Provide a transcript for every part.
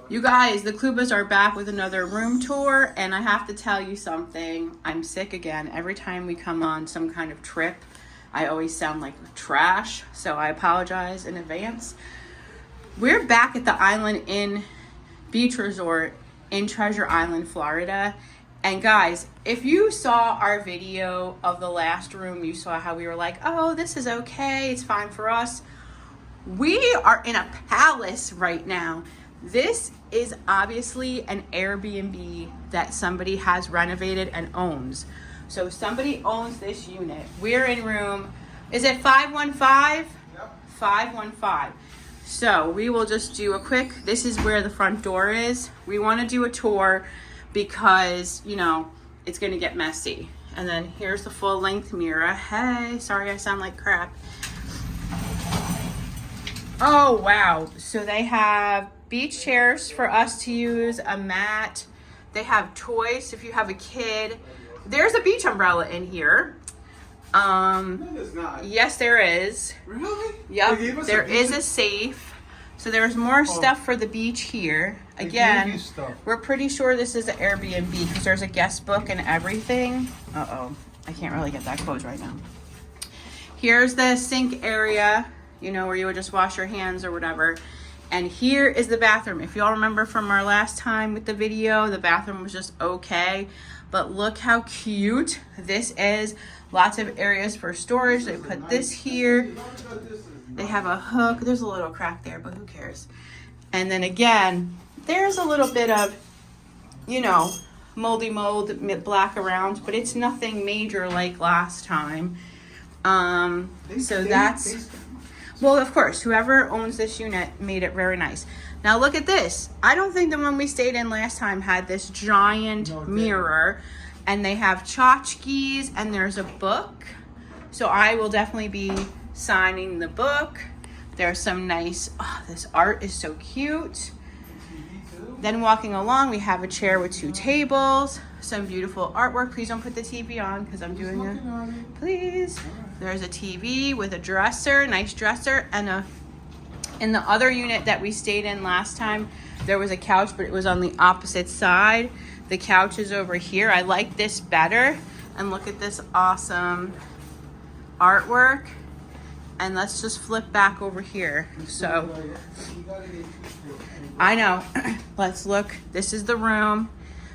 You guys, the Klubas are back with another room tour, and I have to tell you something. I'm sick again. Every time we come on some kind of trip, I always sound like trash, so I apologize in advance. We're back at the Island Inn Beach Resort in Treasure Island, Florida. And guys, if you saw our video of the last room, you saw how we were like, oh, this is okay, it's fine for us. We are in a palace right now. This is obviously an Airbnb that somebody has renovated and owns. So somebody owns this unit. We're in room, is it 515? Yep. 515. So we will just do a quick, this is where the front door is. We want to do a tour because, you know, it's going to get messy. And then here's the full length mirror. Hey, sorry I sound like crap. Oh, wow. So they have beach chairs for us to use, a mat. They have toys if you have a kid. There's a beach umbrella in here. No, there's not. Yes, there is. Really? Yep. There is a safe. So there's more stuff for the beach here. Again, we're pretty sure this is an Airbnb because there's a guest book and everything. Uh-oh. I can't really get that closed right now. Here's the sink area, you know, where you would just wash your hands or whatever. And here is the bathroom. If y'all remember from our last time with the video, the bathroom was just okay. But look how cute this is. Lots of areas for storage. They put this here. They have a hook. There's a little crack there, but who cares? And then again, there's a little bit of, you know, moldy mold, black around, but it's nothing major like last time. So that's, well, of course, whoever owns this unit made it very nice. Now look at this. I don't think the one we stayed in last time had this giant mirror. And they have tchotchkes and there's a book. So I will definitely be signing the book. There's some nice, oh, this art is so cute. Then walking along, we have a chair with 2 tables, some beautiful artwork. Please don't put the TV on because I'm doing it. Please. There's a TV with a dresser, nice dresser, and in the other unit that we stayed in last time, there was a couch, but it was on the opposite side. The couch is over here. I like this better. And look at this awesome artwork. And let's just flip back over here. So, I know. Let's look. This is the room.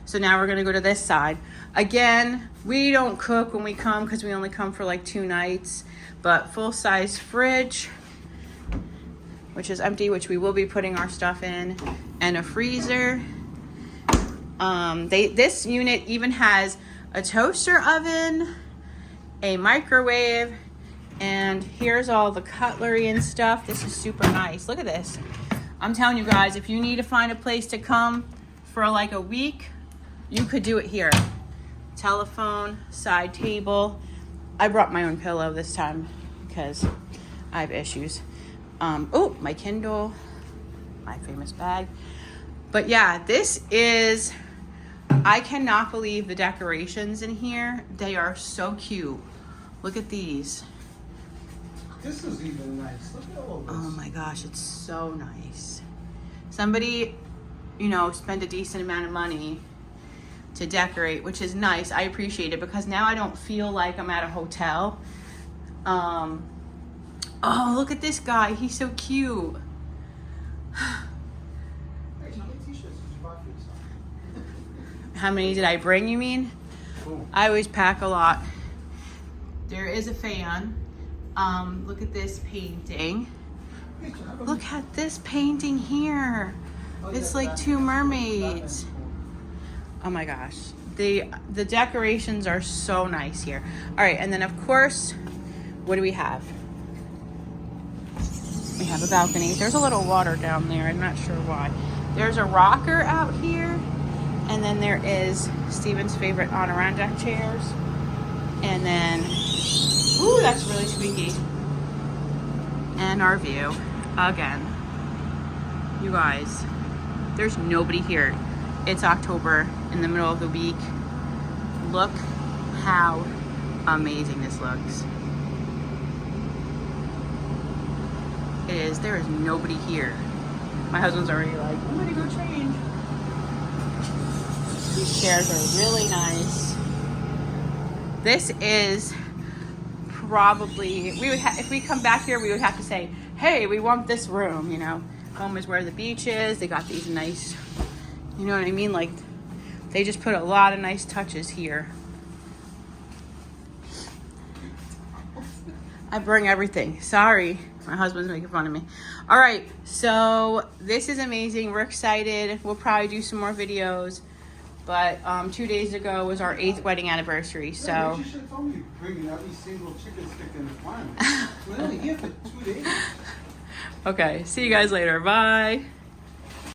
So now we're gonna go to this side. Again, we don't cook when we come because we only come for like 2 nights. But full-size fridge, which is empty, which we will be putting our stuff in, and a freezer. This unit even has a toaster oven, a microwave, and here's all the cutlery and stuff. This is super nice. Look at this. I'm telling you guys, if you need to find a place to come for like a week, you could do it here. Telephone, side table. I brought my own pillow this time because I have issues. Oh, my Kindle, my famous bag. But yeah, this is, I cannot believe the decorations in here. They are so cute. Look at these. This is even nice. Look at all this. Oh my gosh, it's so nice. Somebody, you know, spent a decent amount of money to decorate, which is nice. I appreciate it because now I don't feel like I'm at a hotel. Oh, look at this guy. He's so cute. How many did I bring, you mean? Cool. I always pack a lot. There is a fan. Look at this painting. Look at this painting here. It's like 2 mermaids. Oh my gosh. The decorations are so nice here. All right, and then of course, what do we have? We have a balcony. There's a little water down there. I'm not sure why. There's a rocker out here. And then there is Steven's favorite Adirondack chairs. And then, ooh, that's really squeaky. And our view, again. You guys, there's nobody here. It's October, in the middle of the week. Look how amazing this looks. It is, there is nobody here. My husband's already like, I'm gonna go change. These chairs are really nice. This is probably, if we come back here, we would have to say, hey, we want this room, you know. Home is where the beach is. They got these nice, you know what I mean? Like, they just put a lot of nice touches here. I bring everything. Sorry. My husband's making fun of me. All right. So this is amazing. We're excited. We'll probably do some more videos. But 2 days ago was our 8th wedding anniversary. So yeah, you should have told me bringing every single chicken stick in the planet. We're only here for 2 days. Okay. See you guys later. Bye.